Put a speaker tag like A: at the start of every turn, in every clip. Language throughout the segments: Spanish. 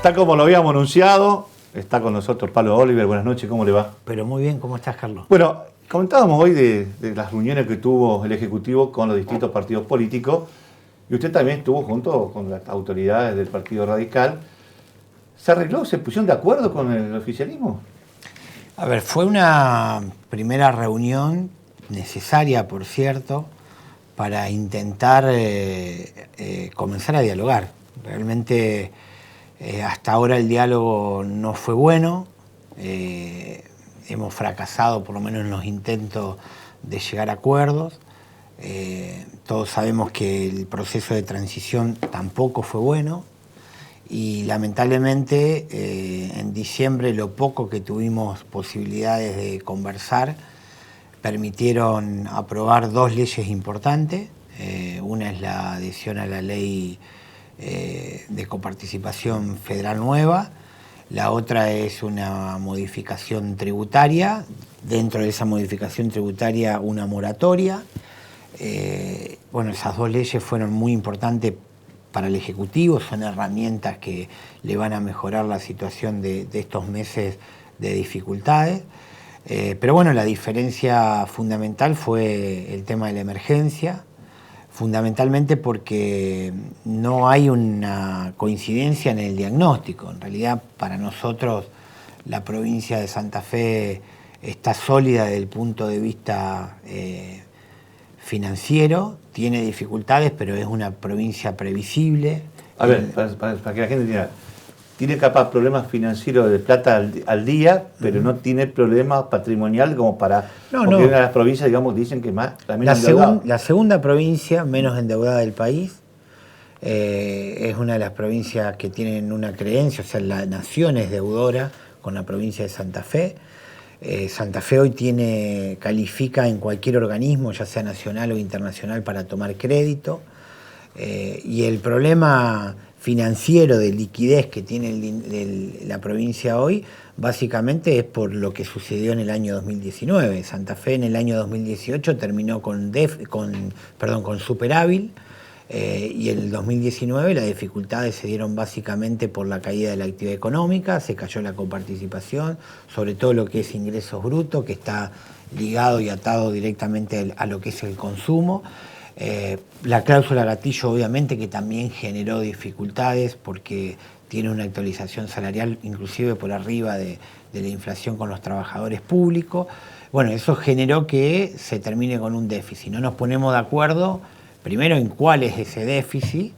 A: Tal como lo habíamos anunciado, está con nosotros Pablo Oliver. Buenas noches, ¿cómo le va?
B: Pero muy bien, ¿cómo estás, Carlos?
A: Bueno, comentábamos hoy de las reuniones que tuvo el Ejecutivo con los distintos partidos políticos y usted también estuvo junto con las autoridades del Partido Radical. ¿Se arregló? ¿Se pusieron de acuerdo con el oficialismo?
B: A ver, fue una primera reunión necesaria, por cierto, para intentar comenzar a dialogar. Realmente hasta ahora el diálogo no fue bueno. Hemos fracasado por lo menos en los intentos de llegar a acuerdos. Todos sabemos que el proceso de transición tampoco fue bueno y lamentablemente en diciembre lo poco que tuvimos posibilidades de conversar permitieron aprobar dos leyes importantes. Una es la adhesión a la ley de coparticipación federal nueva, la otra es una modificación tributaria, dentro de esa modificación tributaria una moratoria. Bueno, esas dos leyes fueron muy importantes para el Ejecutivo, son herramientas que le van a mejorar la situación de estos meses de dificultades. Pero bueno, la diferencia fundamental fue el tema de la emergencia, fundamentalmente porque no hay una coincidencia en el diagnóstico. En realidad, para nosotros, la provincia de Santa Fe está sólida desde el punto de vista financiero, tiene dificultades, pero es una provincia previsible.
A: A ver, para que la gente entienda, tiene capaz problemas financieros de plata al día, pero no tiene problemas patrimonial como para... Porque una de las provincias, digamos, dicen que más...
B: La segunda provincia menos endeudada del país es una de las provincias que tienen una creencia, o sea, la nación es deudora con la provincia de Santa Fe. Santa Fe hoy califica en cualquier organismo, ya sea nacional o internacional, para tomar crédito. Y el problema financiero de liquidez que tiene la provincia hoy, básicamente es por lo que sucedió en el año 2019. Santa Fe en el año 2018 terminó con superávit, y en el 2019 las dificultades se dieron básicamente por la caída de la actividad económica, se cayó la coparticipación, sobre todo lo que es ingresos brutos, que está ligado y atado directamente a lo que es el consumo. La cláusula gatillo obviamente que también generó dificultades porque tiene una actualización salarial inclusive por arriba de la inflación con los trabajadores públicos. Bueno, eso generó que se termine con un déficit. No nos ponemos de acuerdo primero en cuál es ese déficit,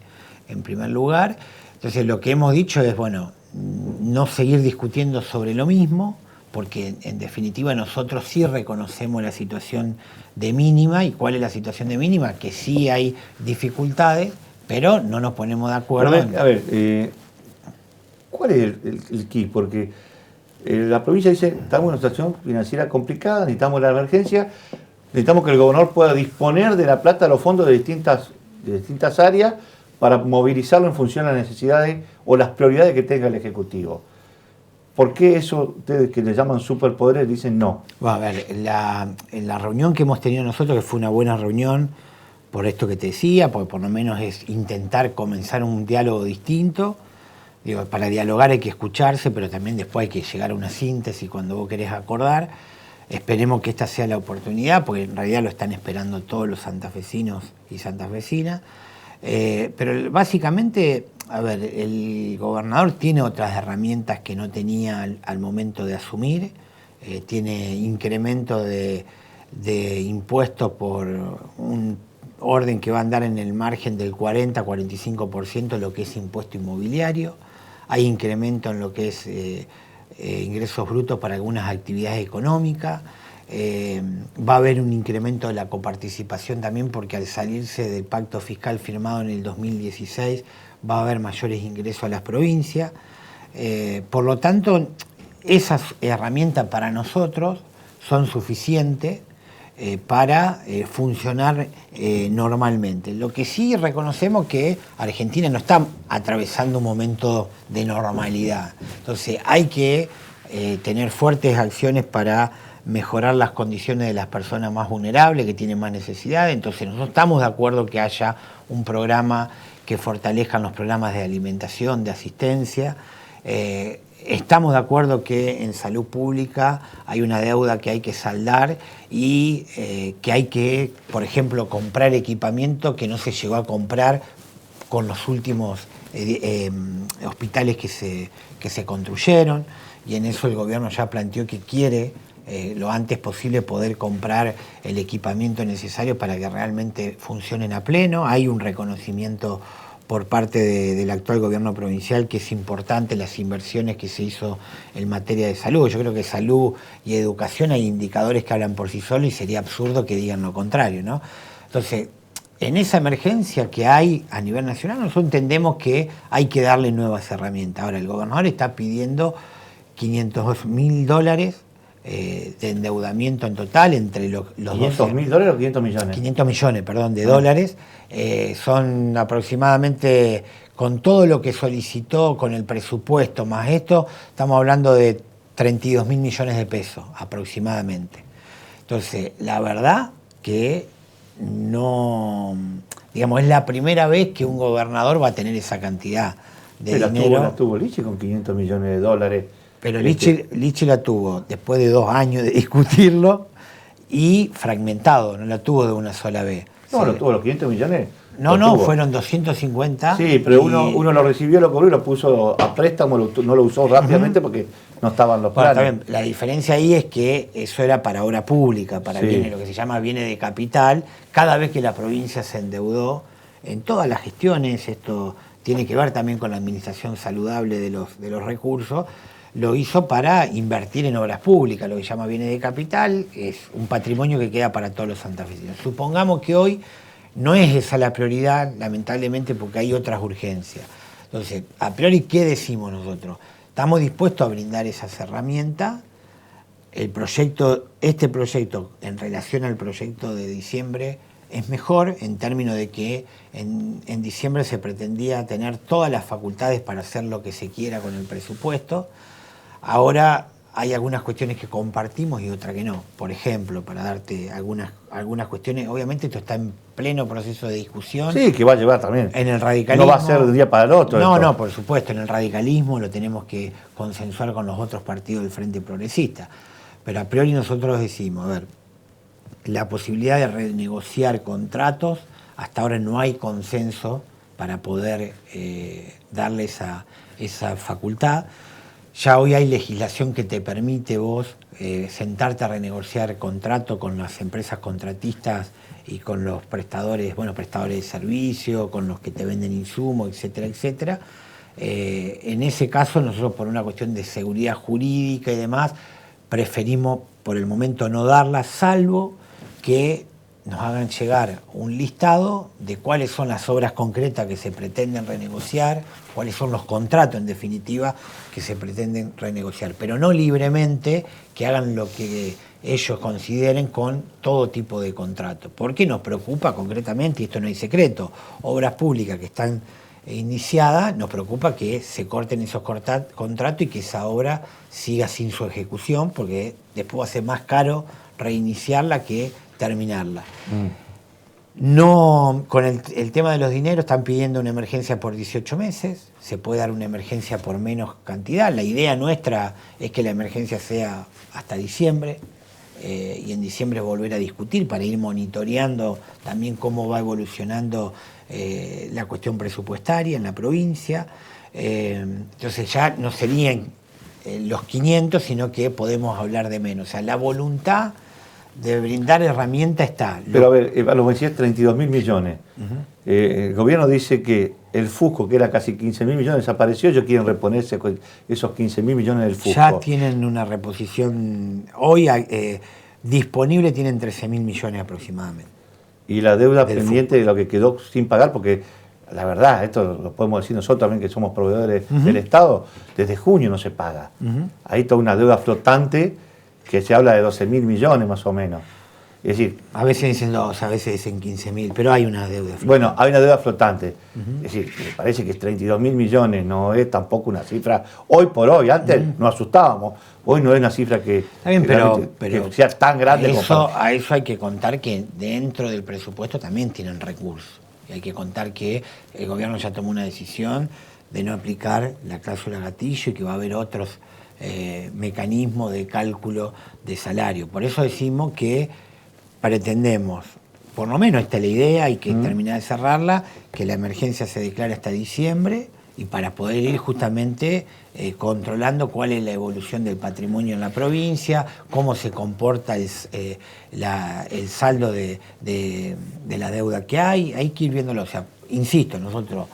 B: en primer lugar. Entonces lo que hemos dicho es, bueno, no seguir discutiendo sobre lo mismo, porque en definitiva nosotros sí reconocemos la situación de mínima. ¿Y cuál es la situación de mínima? Que sí hay dificultades, pero no nos ponemos de acuerdo.
A: A ver, ¿cuál es el key? Porque la provincia dice, estamos en una situación financiera complicada, necesitamos la emergencia, necesitamos que el gobernador pueda disponer de la plata de los fondos de distintas áreas para movilizarlo en función de las necesidades o las prioridades que tenga el Ejecutivo. ¿Por qué eso ustedes que le llaman superpoderes dicen no?
B: Bueno, a ver, en la reunión que hemos tenido nosotros, que fue una buena reunión, por esto que te decía, porque por lo menos es intentar comenzar un diálogo distinto. Digo, para dialogar hay que escucharse, pero también después hay que llegar a una síntesis cuando vos querés acordar. Esperemos que esta sea la oportunidad, porque en realidad lo están esperando todos los santafesinos y santafesinas. Pero básicamente, a ver, el gobernador tiene otras herramientas que no tenía al momento de asumir. Tiene incremento de impuestos por un orden que va a andar en el margen del 40-45% lo que es impuesto inmobiliario. Hay incremento en lo que es ingresos brutos para algunas actividades económicas. Va a haber un incremento de la coparticipación también porque al salirse del pacto fiscal firmado en el 2016 va a haber mayores ingresos a las provincias. Por lo tanto, esas herramientas para nosotros son suficientes para funcionar normalmente. Lo que sí reconocemos que Argentina no está atravesando un momento de normalidad. Entonces hay que tener fuertes acciones para mejorar las condiciones de las personas más vulnerables, que tienen más necesidades. Entonces nosotros estamos de acuerdo que haya un programa que fortalezca los programas de alimentación, de asistencia, Estamos de acuerdo que en salud pública hay una deuda que hay que saldar y que hay que, por ejemplo, comprar equipamiento que no se llegó a comprar con los últimos hospitales que se construyeron, y en eso el gobierno ya planteó que quiere lo antes posible poder comprar el equipamiento necesario para que realmente funcionen a pleno. Hay un reconocimiento por parte del actual gobierno provincial que es importante las inversiones que se hizo en materia de salud. Yo creo que salud y educación hay indicadores que hablan por sí solos y sería absurdo que digan lo contrario, ¿no? Entonces, en esa emergencia que hay a nivel nacional, nosotros entendemos que hay que darle nuevas herramientas. Ahora, el gobernador está pidiendo $500.000 de endeudamiento en total entre los
A: ¿$500.000 o 500 millones?
B: 500 millones, perdón, de dólares. Son aproximadamente, con todo lo que solicitó, con el presupuesto más esto, estamos hablando de 32.000 millones de pesos aproximadamente. Entonces, la verdad que no, digamos, es la primera vez que un gobernador va a tener esa cantidad de dinero.
A: La tuvo Lichi con 500 millones de dólares.
B: Pero Lichi la tuvo después de 2 años de discutirlo y fragmentado, no la tuvo de una sola vez.
A: No, lo tuvo los 500 millones.
B: No, fueron 250.
A: Sí, pero uno lo recibió, lo cobró y lo puso a préstamo, no lo usó rápidamente porque no estaban los planes.
B: Bueno, la diferencia ahí es que eso era para obra pública, para bienes, lo que se llama bienes de capital. Cada vez que la provincia se endeudó, en todas las gestiones, esto tiene que ver también con la administración saludable de los recursos, lo hizo para invertir en obras públicas, lo que se llama bienes de capital, es un patrimonio que queda para todos los santafesinos. Supongamos que hoy no es esa la prioridad, lamentablemente, porque hay otras urgencias. Entonces, a priori, ¿qué decimos nosotros? Estamos dispuestos a brindar esas herramientas. Este proyecto, en relación al proyecto de diciembre, es mejor en términos de que en diciembre se pretendía tener todas las facultades para hacer lo que se quiera con el presupuesto. Ahora hay algunas cuestiones que compartimos y otras que no. Por ejemplo, para darte algunas cuestiones, obviamente esto está en pleno proceso de discusión.
A: Sí, que va a llevar también.
B: En el radicalismo.
A: No va a ser de un día para el otro.
B: No, por supuesto, en el radicalismo lo tenemos que consensuar con los otros partidos del Frente Progresista. Pero a priori nosotros decimos, a ver, la posibilidad de renegociar contratos, hasta ahora no hay consenso para poder darle esa facultad. Ya hoy hay legislación que te permite vos sentarte a renegociar contrato con las empresas contratistas y con los prestadores de servicio, con los que te venden insumos, etcétera, etcétera. En ese caso, nosotros por una cuestión de seguridad jurídica y demás, preferimos por el momento no darla, salvo que nos hagan llegar un listado de cuáles son las obras concretas que se pretenden renegociar, cuáles son los contratos, en definitiva, que se pretenden renegociar, pero no libremente, que hagan lo que ellos consideren con todo tipo de contrato. Porque nos preocupa concretamente, y esto no hay secreto, obras públicas que están iniciadas, nos preocupa que se corten esos contratos y que esa obra siga sin su ejecución, porque después va a ser más caro reiniciarla que terminarla. No, con el tema de los dineros están pidiendo una emergencia por 18 meses, se puede dar una emergencia por menos cantidad. La idea nuestra es que la emergencia sea hasta diciembre y en diciembre volver a discutir para ir monitoreando también cómo va evolucionando la cuestión presupuestaria en la provincia. Entonces ya no serían los 500, sino que podemos hablar de menos. O sea, la voluntad de brindar herramienta está.
A: Pero a ver, lo que decías, 32.000 millones. El gobierno dice que el Fusco, que era casi 15.000 millones, desapareció. Ellos quieren reponerse con esos 15.000 millones del Fusco.
B: Ya tienen una reposición. Hoy disponible tienen 13.000 millones aproximadamente.
A: Y la deuda pendiente
B: Fusco,
A: de lo que quedó sin pagar, porque la verdad, esto lo podemos decir nosotros también que somos proveedores del Estado, desde junio no se paga. Hay toda una deuda flotante que se habla de 12.000 millones más o menos. Es decir,
B: a veces dicen 2, a veces dicen 15.000, pero hay una deuda flotante.
A: Bueno, hay una deuda flotante. Es decir, me parece que 32.000 millones no es tampoco una cifra, hoy por hoy, antes nos asustábamos, hoy no es una cifra que,
B: está bien,
A: que sea tan grande.
B: A eso hay que contar que dentro del presupuesto también tienen recursos. Y hay que contar que el gobierno ya tomó una decisión de no aplicar la cláusula gatillo y que va a haber otros mecanismos de cálculo de salario. Por eso decimos que pretendemos, por lo menos esta es la idea, hay que terminar de cerrarla, que la emergencia se declare hasta diciembre y para poder ir justamente controlando cuál es la evolución del patrimonio en la provincia, cómo se comporta el saldo de la deuda que hay que ir viéndolo. O sea, insisto, nosotros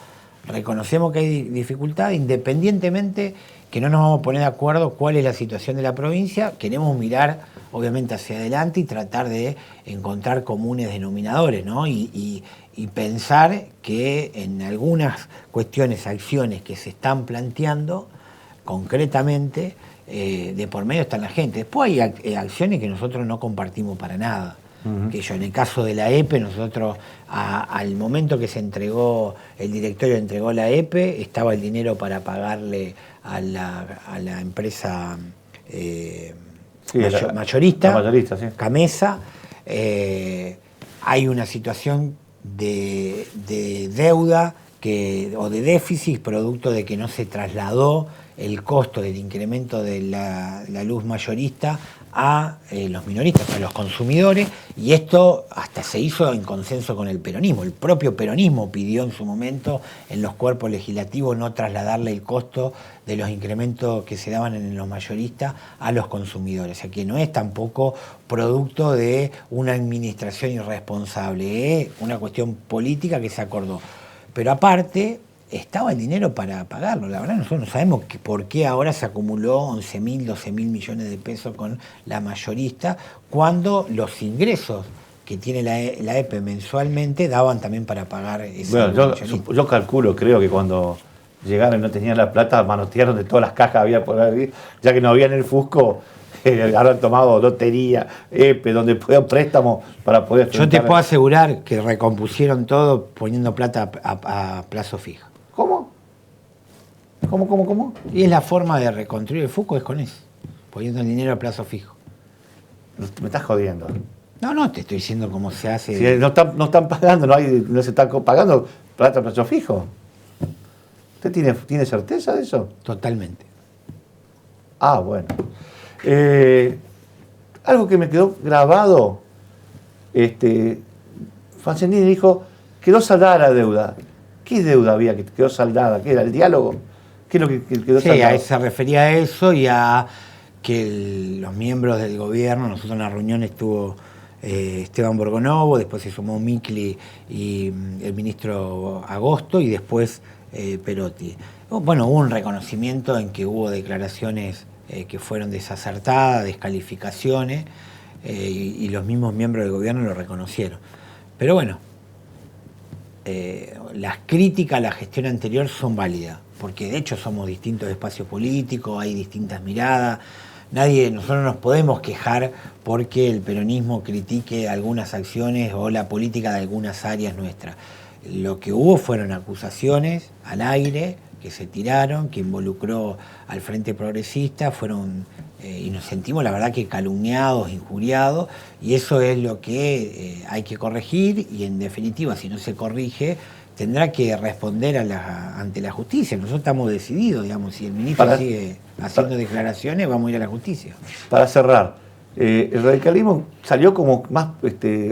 B: reconocemos que hay dificultad, independientemente que no nos vamos a poner de acuerdo cuál es la situación de la provincia, queremos mirar obviamente hacia adelante y tratar de encontrar comunes denominadores, ¿no? Y pensar que en algunas cuestiones, acciones que se están planteando concretamente, de por medio está la gente. Después hay acciones que nosotros no compartimos para nada. Que yo, en el caso de la EPE, nosotros al momento que se entregó, el directorio entregó la EPE, estaba el dinero para pagarle a la empresa mayorista, sí. Camesa. Hay una situación de deuda o de déficit producto de que no se trasladó el costo del incremento de la luz mayorista a los minoristas, a los consumidores, y esto hasta se hizo en consenso con el peronismo. El propio peronismo pidió en su momento en los cuerpos legislativos no trasladarle el costo de los incrementos que se daban en los mayoristas a los consumidores. O sea que no es tampoco producto de una administración irresponsable, es una cuestión política que se acordó. Pero aparte, estaba el dinero para pagarlo. La verdad, nosotros no sabemos por qué ahora se acumuló 11.000, 12.000 millones de pesos con la mayorista, cuando los ingresos que tiene la EPE mensualmente daban también para pagar ese.
A: Bueno, yo calculo, creo que cuando llegaron y no tenían la plata, manotearon de todas las cajas había por ahí, ya que no había en el Fusco. Habrán tomado lotería, EPE, donde puedan préstamos para poder...
B: Yo te puedo asegurar que recompusieron todo poniendo plata a plazo fijo.
A: ¿Cómo? ¿Cómo?
B: Y es la forma de reconstruir el Fusco, es con eso, poniendo el dinero a plazo fijo.
A: Me estás jodiendo.
B: No, te estoy diciendo cómo se hace.
A: Si no están pagando, no se está pagando plata a plazo fijo. ¿Usted tiene certeza de eso?
B: Totalmente.
A: Ah, bueno. Algo que me quedó grabado, Fanzendini dijo, quedó saldada la deuda. ¿Qué deuda había que quedó saldada? ¿Qué era el diálogo? ¿Qué es lo que quedó saldado?
B: Sí, se refería a eso y a que los miembros del gobierno, nosotros en la reunión estuvo Esteban Borgonovo, después se sumó Micli y el ministro Agosto y después Perotti. Bueno, hubo un reconocimiento en que hubo declaraciones que fueron desacertadas, descalificaciones, y los mismos miembros del gobierno lo reconocieron. Pero bueno, las críticas a la gestión anterior son válidas, porque de hecho somos distintos espacios políticos, hay distintas miradas, nosotros nos podemos quejar porque el peronismo critique algunas acciones o la política de algunas áreas nuestras. Lo que hubo fueron acusaciones al aire, que se tiraron, que involucró al Frente Progresista, y nos sentimos la verdad que calumniados, injuriados, y eso es lo que hay que corregir, y en definitiva, si no se corrige, tendrá que responder ante la justicia. Nosotros estamos decididos, digamos, si el ministro sigue haciendo declaraciones, vamos a ir a la justicia.
A: Para cerrar, el radicalismo salió como más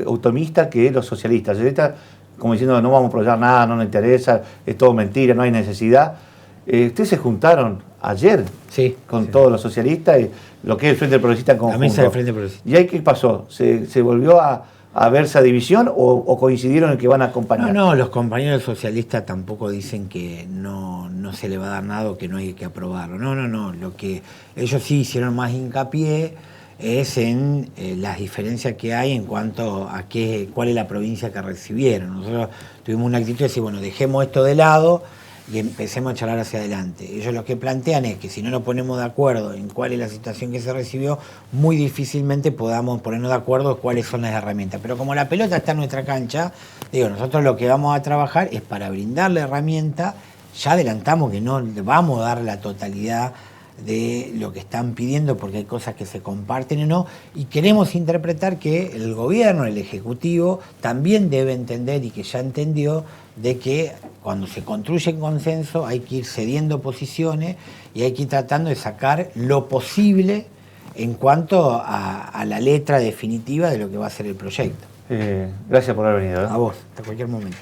A: optimista que los socialistas. Como diciendo, no vamos a proyectar nada, no nos interesa, es todo mentira, no hay necesidad. Ustedes se juntaron ayer con todos los socialistas, y lo que es el Frente Progresista en conjunto.
B: La mesa del Frente Progresista.
A: ¿Y ahí qué pasó? ¿Se volvió a ver esa división o coincidieron en que van a acompañar?
B: No, los compañeros socialistas tampoco dicen que no se le va a dar nada o que no hay que aprobarlo. No. Lo que ellos sí hicieron más hincapié es en las diferencias que hay en cuanto a cuál es la provincia que recibieron. Nosotros tuvimos una actitud de decir, bueno, dejemos esto de lado y empecemos a charlar hacia adelante. Ellos lo que plantean es que si no nos ponemos de acuerdo en cuál es la situación que se recibió, muy difícilmente podamos ponernos de acuerdo en cuáles son las herramientas. Pero como la pelota está en nuestra cancha, nosotros lo que vamos a trabajar es para brindarle herramientas. Ya adelantamos que no vamos a dar la totalidad de lo que están pidiendo, porque hay cosas que se comparten o no, y queremos interpretar que el gobierno, el Ejecutivo, también debe entender, y que ya entendió, de que cuando se construye en consenso hay que ir cediendo posiciones y hay que ir tratando de sacar lo posible en cuanto a la letra definitiva de lo que va a ser el proyecto.
A: Gracias por haber venido.
B: A vos, hasta cualquier momento.